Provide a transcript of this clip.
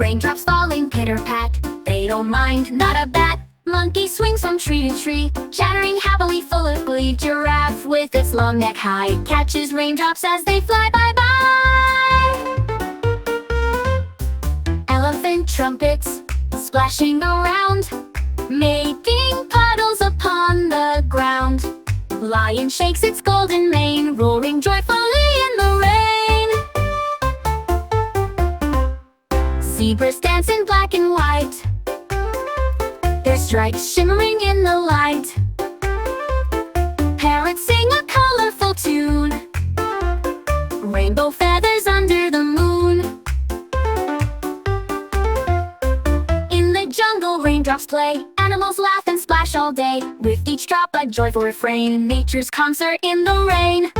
Raindrops falling pitter-pat, they don't mind, not a bat. Monkey swings from tree to tree, chattering happily full of glee. Giraffe with its long neck high catches raindrops as they fly by-by. Elephant trumpets splashing around, making puddles upon the ground. Lion shakes its golden mane, roaring joyfully in the rain. Zebras dance in black and white, their stripes shimmering in the light. Parrots sing a colorful tune, rainbow feathers under the moon. In the jungle, raindrops play, animals laugh and splash all day. With each drop a joyful refrain, nature's concert in the rain.